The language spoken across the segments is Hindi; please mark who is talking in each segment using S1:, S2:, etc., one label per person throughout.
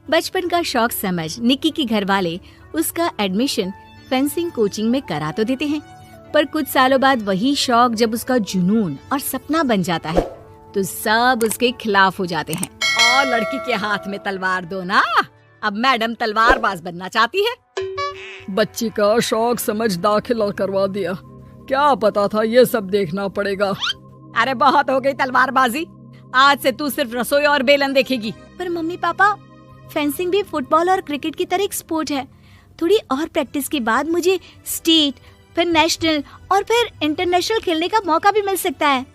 S1: बचपन का शौक समझ निक्की के घर वाले उसका एडमिशन फेंसिंग कोचिंग में करा तो देते हैं, पर कुछ सालों बाद वही शौक जब उसका जुनून और सपना बन जाता है तो सब उसके खिलाफ हो जाते हैं। और लड़की के हाथ में तलवार दो ना, अब मैडम तलवारबाज बनना चाहती है।
S2: बच्ची का शौक समझ दाखिला करवा दिया, क्या पता था ये सब देखना पड़ेगा।
S1: अरे बहुत हो गई तलवारबाजी, आज से तू सिर्फ रसोई और बेलन देखेगी। पर मम्मी पापा, फेंसिंग भी फुटबॉल और क्रिकेट की तरह एक स्पोर्ट है। थोड़ी और प्रैक्टिस के बाद मुझे स्टेट, फिर नेशनल और फिर इंटरनेशनल खेलने का मौका भी मिल सकता है।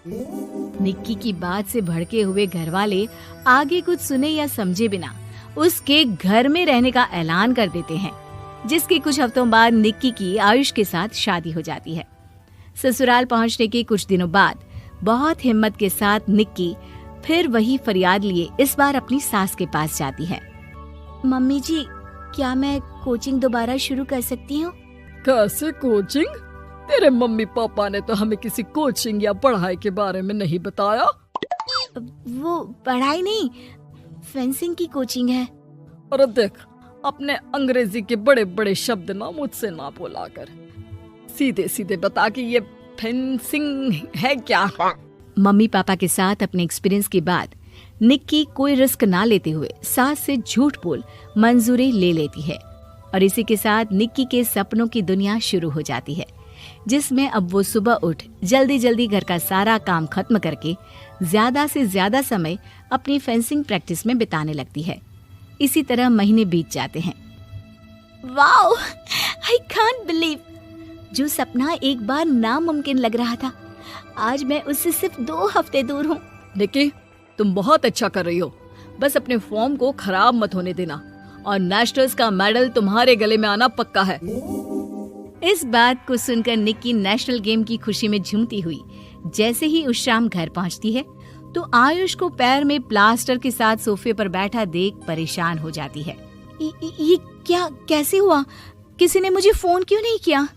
S1: निक्की की बात से भड़के हुए घर वाले आगे कुछ सुने या समझे बिना उसके घर में रहने का ऐलान कर देते हैं, जिसके कुछ हफ्तों बाद निक्की की आयुष के साथ शादी हो जाती है। ससुराल पहुंचने के कुछ दिनों बाद बहुत हिम्मत के साथ निक्की फिर वही फरियाद लिए इस बार अपनी सास के पास जाती है। मम्मी जी, क्या मैं कोचिंग दोबारा शुरू कर सकती हूँ?
S2: कैसे कोचिंग? तेरे मम्मी पापा ने तो हमें किसी कोचिंग या पढ़ाई के बारे में नहीं बताया।
S1: वो पढ़ाई नहीं, फेंसिंग की कोचिंग है।
S2: और देख, अपने अंग्रेजी के बड़े बड़े शब्द ना मुझसे ना बोला कर, सीधे सीधे बता कि ये फेंसिंग है क्या।
S1: मम्मी पापा के साथ अपने एक्सपीरियंस के बाद निक्की कोई रिस्क ना लेते हुए सास से झूठ बोल मंजूरी ले लेती है और इसी के साथ निक्की के सपनों की दुनिया शुरू हो जाती है, जिसमें अब वो सुबह उठ जल्दी जल्दी घर का सारा काम खत्म करके ज्यादा से ज्यादा समय अपनी फेंसिंग प्रैक्टिस में बिताने लगती है। इसी तरह महीने बीत जाते हैं। वाओ, आई कांट बिलीव, जो सपना एक बार नामुमकिन लग रहा था, आज मैं उससे सिर्फ 2 हफ्ते दूर हूँ।
S2: निक्की, तुम बहुत अच्छा कर रही हो, बस अपने फॉर्म को खराब मत होने देना और नेशनल्स का मेडल तुम्हारे गले में आना पक्का है।
S1: इस बात को सुनकर निक्की नेशनल गेम की खुशी में झूमती हुई जैसे ही उस शाम घर पहुंचती है तो आयुष को पैर में प्लास्टर के साथ सोफे पर बैठा देख परेशान हो जाती है। ये क्या, कैसे हुआ? किसी ने मुझे फोन क्यों नहीं किया?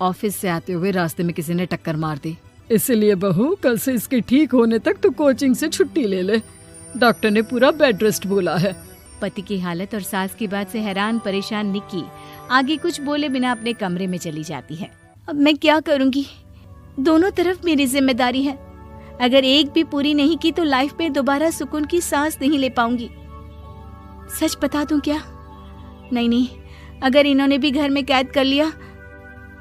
S2: ऑफिस से आते हुए रास्ते में किसी ने टक्कर मार दी, इसलिए बहू कल से इसके ठीक होने तक तो कोचिंग से छुट्टी ले ले, डॉक्टर ने पूरा बेड रेस्ट बोला है।
S1: पति की हालत और सास की बात से हैरान परेशान निक्की आगे कुछ बोले बिना अपने कमरे में चली जाती है। अब मैं क्या करूंगी? दोनों तरफ मेरी जिम्मेदारी है, अगर एक भी पूरी नहीं की तो लाइफ में दोबारा सुकून की सांस नहीं ले पाऊंगी। सच बता दूं क्या? नहीं, अगर इन्होंने भी घर में कैद कर लिया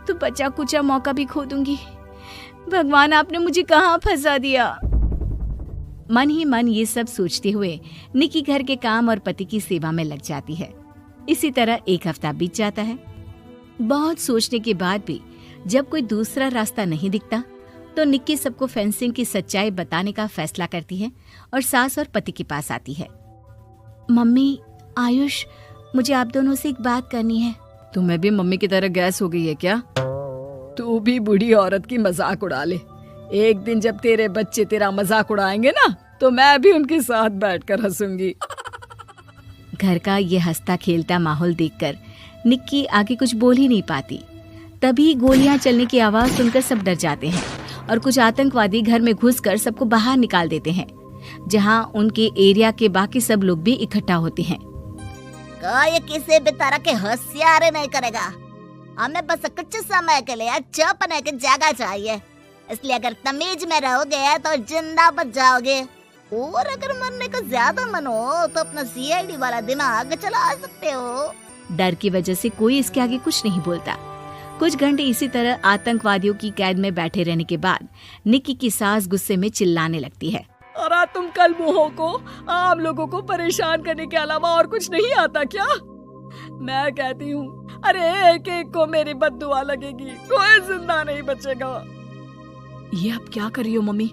S1: तो बचा कुचा मौका भी खो दूंगी। भगवान, आपने मुझे कहाँ फंसा दिया। मन ही मन ये सब सोचते हुए निक्की घर के काम और पति की सेवा में लग जाती है। इसी तरह 1 हफ्ता बीत जाता है। बहुत सोचने के बाद भी जब कोई दूसरा रास्ता नहीं दिखता तो निक्की सबको फेंसिंग की सच्चाई बताने का फैसला करती है और सास और पति के पास आती है। मम्मी, आयुष, मुझे आप दोनों से एक बात करनी है।
S2: तुम्हें भी मम्मी की तरह गैस हो गई है क्या? तू भी बूढ़ी औरत की मजाक उड़ा ले। एक दिन जब तेरे बच्चे तेरा मजाक उड़ाएंगे ना तो मैं भी उनके साथ बैठकर हंसूंगी।
S1: घर का ये हंसता खेलता माहौल देखकर निक्की आगे कुछ बोल ही नहीं पाती। तभी गोलियां चलने की आवाज सुनकर सब डर जाते हैं और कुछ आतंकवादी घर में घुसकर सबको बाहर निकाल देते हैं, जहां उनके एरिया के बाकी सब लोग भी इकट्ठा होते हैं।
S3: कोई किसी भी तरह के होशियारी नहीं करेगा, हमें बस कुछ समय के लिए चुप होने की जगह चाहिए, इसलिए अगर तमीज में रहोगे तो जिंदा बच जाओगे, और अगर मरने का ज्यादा मन हो तो अपना सीआईडी वाला दिमाग चला सकते हो।
S1: डर की वजह से कोई इसके आगे कुछ नहीं बोलता। कुछ घंटे इसी तरह आतंकवादियों की कैद में बैठे रहने के बाद निक्की की सास गुस्से में चिल्लाने लगती है।
S2: अरे तुम कल मुहों को आम लोगों को परेशान करने के अलावा और कुछ नहीं आता क्या? मैं कहती हूँ, अरे एक एक को मेरी बद्दुआ लगेगी, कोई जिंदा नहीं बचेगा। ये अब क्या कर रही हो मम्मी?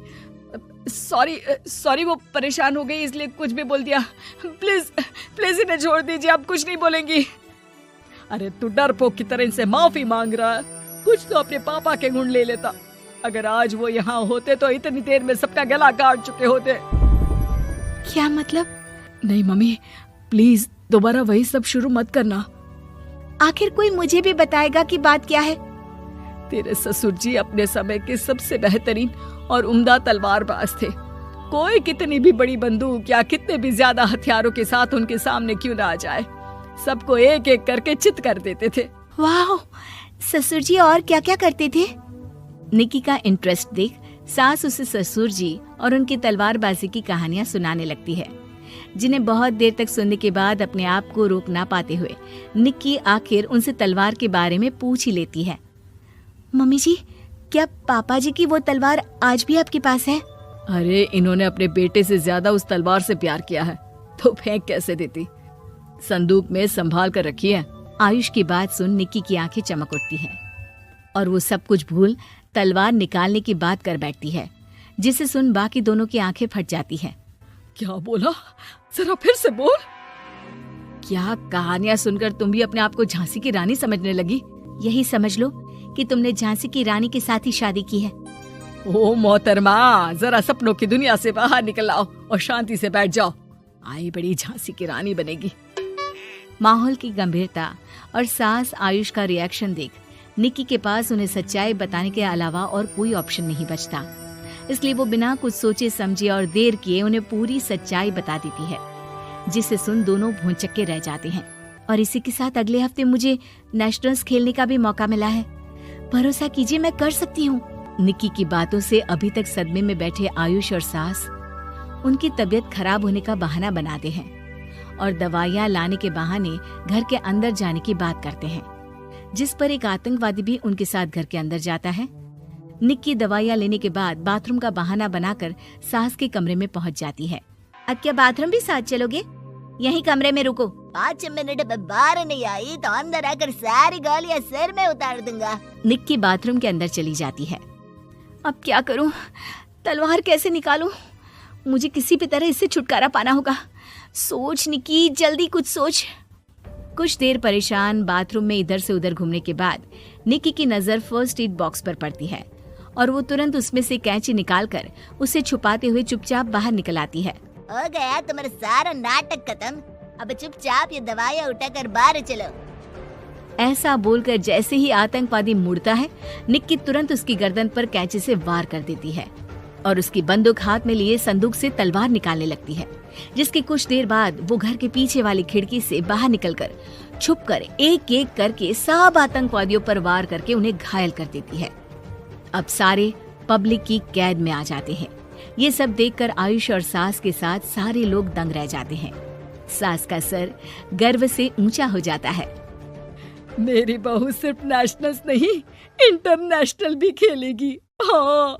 S2: सॉरी, वो परेशान हो गई इसलिए कुछ भी बोल दिया। प्लीज इन्हें छोड़ दीजिए, अब कुछ नहीं बोलेंगी। अरे तू डरपोक की तरह इनसे माफी मांग रहा है, कुछ तो अपने पापा के गुण ले लेता। अगर आज वो यहाँ होते तो इतनी देर में सबका गला काट चुके होते।
S1: क्या मतलब?
S2: नहीं मम्मी, प्लीज दोबारा वही सब शुरू मत करना।
S1: आखिर कोई मुझे भी बताएगा कि बात क्या है?
S2: तेरे ससुर जी अपने समय के सबसे बेहतरीन और उम्दा तलवारबाज थे। कोई कितनी भी बड़ी बंदूक या कितने भी ज्यादा हथियारों के साथ उनके सामने क्यों ना आ जाए, सबको एक एक करके चित कर देते थे।
S1: वाह, ससुर जी और क्या क्या करते थे? निक्की का इंटरेस्ट देख सास उसे ससुर जी और उनकी तलवारबाजी की कहानियां सुनाने लगती है, जिन्हें बहुत देर तक सुनने के बाद अपने आप को रोक ना पाते हुए निक्की आखिर उनसे तलवार के बारे में पूछ ही लेती है। मम्मी जी, क्या पापा जी की वो तलवार आज भी आपके पास है?
S2: अरे इन्होंने अपने बेटे से ज्यादा उस तलवार से प्यार किया है तो फेंक कैसे देती, संदूक में संभाल कर रखी है।
S1: आयुष की बात सुन निक्की की आंखें चमक उठती हैं और वो सब कुछ भूल तलवार निकालने की बात कर बैठती है, जिसे सुन बाकी दोनों की आंखें फट जाती हैं।
S2: क्या बोला, जरा फिर से बोल।
S1: क्या कहानियां सुनकर तुम भी अपने आप को झांसी की रानी समझने लगी? यही समझ लो कि तुमने झांसी की रानी के साथ ही शादी की है।
S2: ओ मोहतरमा, जरा सपनों की दुनिया से बाहर निकल आओ और शांति से बैठ जाओ, आई बड़ी झांसी की रानी बनेगी।
S1: माहौल की गंभीरता और सास आयुष का रिएक्शन देख निक्की के पास उन्हें सच्चाई बताने के अलावा और कोई ऑप्शन नहीं बचता, इसलिए वो बिना कुछ सोचे समझे और देर किए उन्हें पूरी सच्चाई बता देती है, जिसे सुन दोनों भौंचक्के रह जाते हैं। और इसी के साथ अगले हफ्ते मुझे नेशनल्स खेलने का भी मौका मिला है, भरोसा कीजिए मैं कर सकती हूँ। निक्की की बातों से अभी तक सदमे में बैठे आयुष और सास उनकी तबीयत खराब होने का बहाना बनाते हैं और दवाइयाँ लाने के बहाने घर के अंदर जाने की बात करते हैं, जिस पर एक आतंकवादी भी उनके साथ घर के अंदर जाता है। निक्की दवाइयाँ लेने के बाद बाथरूम का बहाना बनाकर सास के कमरे में पहुंच जाती है। अब क्या बाथरूम भी साथ चलोगे? यहीं कमरे में रुको।
S3: 5 मिनट में बाहर नहीं आई तो अंदर आकर सारी गालियां सिर में उतार दूंगा।
S1: निक्की बाथरूम के अंदर चली जाती है। अब क्या करूं? तलवार कैसे निकालूं? मुझे किसी भी तरह इससे छुटकारा पाना होगा। सोच निक्की, जल्दी कुछ सोच। कुछ देर परेशान बाथरूम में इधर से उधर घूमने के बाद निक्की की नजर फर्स्ट एड बॉक्स पर पड़ती है और वो तुरंत उसमें से कैंची निकालकर उसे छुपाते हुए चुपचाप बाहर निकल आती है।
S3: हो गया तुम्हारा सारा नाटक खत्म, अब चुपचाप ये दवाइयाँ उठाकर बाहर चलो।
S1: ऐसा बोलकर जैसे ही आतंकवादी मुड़ता है, निक्की तुरंत उसकी गर्दन पर कैंची से वार कर देती है और उसकी बंदूक हाथ में लिए संदूक से तलवार निकालने लगती है, जिसके कुछ देर बाद वो घर के पीछे वाली खिड़की से बाहर निकलकर छुपकर एक एक करके सब आतंकवादियों पर वार करके उन्हें घायल कर देती है। अब सारे पब्लिक की कैद में आ जाते हैं। ये सब देखकर आयुष और सास के साथ सारे लोग दंग रह जाते हैं। सास का सर गर्व से ऊंचा हो जाता है।
S2: मेरी बहू सिर्फ नेशनल्स नहीं, इंटरनेशनल भी खेलेगी। हाँ।